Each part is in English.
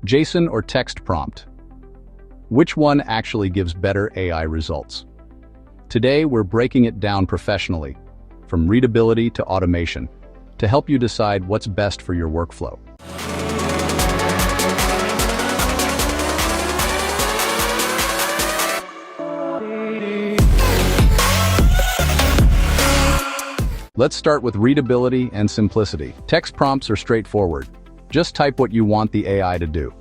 JSON or text prompt? Which one actually gives better AI results? Today, we're breaking it down professionally, from readability to automation, to help you decide what's best for your workflow. Let's start with readability and simplicity. Text prompts are straightforward. Just type what you want the AI to do.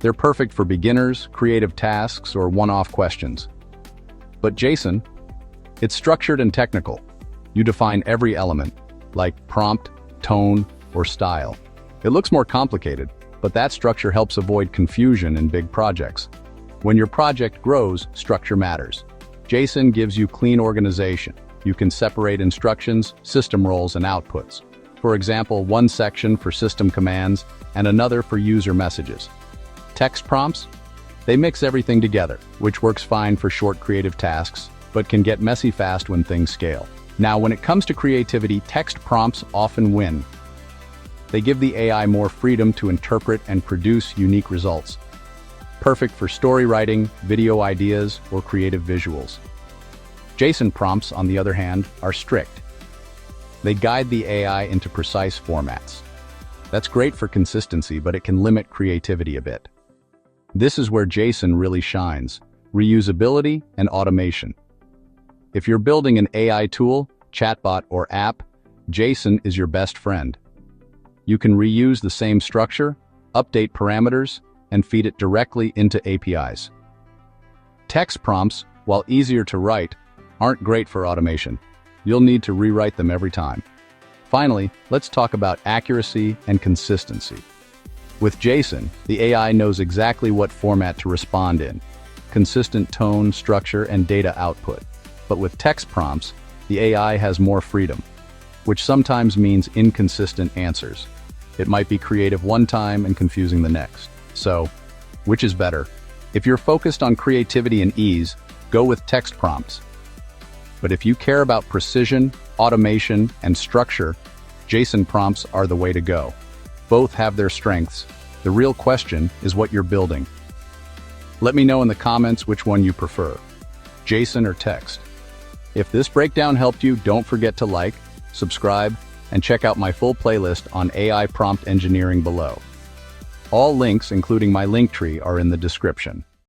They're perfect for beginners, creative tasks, or one-off questions. But JSON, it's structured and technical. You define every element, like prompt, tone, or style. It looks more complicated, but that structure helps avoid confusion in big projects. When your project grows, structure matters. JSON gives you clean organization. You can separate instructions, system roles, and outputs. For example, one section for system commands and another for user messages. Text prompts? They mix everything together, which works fine for short creative tasks, but can get messy fast when things scale. Now, when it comes to creativity, text prompts often win. They give the AI more freedom to interpret and produce unique results. Perfect for story writing, video ideas, or creative visuals. JSON prompts, on the other hand, are strict. They guide the AI into precise formats. That's great for consistency, but it can limit creativity a bit. This is where JSON really shines: reusability and automation. If you're building an AI tool, chatbot, or app, JSON is your best friend. You can reuse the same structure, update parameters, and feed it directly into APIs. Text prompts, while easier to write, aren't great for automation. You'll need to rewrite them every time. Finally, let's talk about accuracy and consistency. With JSON, the AI knows exactly what format to respond in: consistent tone, structure, and data output. But with text prompts, the AI has more freedom, which sometimes means inconsistent answers. It might be creative one time and confusing the next. So, which is better? If you're focused on creativity and ease, go with text prompts. But if you care about precision, automation, and structure, JSON prompts are the way to go. Both have their strengths. The real question is what you're building. Let me know in the comments which one you prefer, JSON or text. If this breakdown helped you, don't forget to like, subscribe, and check out my full playlist on AI prompt engineering below. All links, including my link tree, are in the description.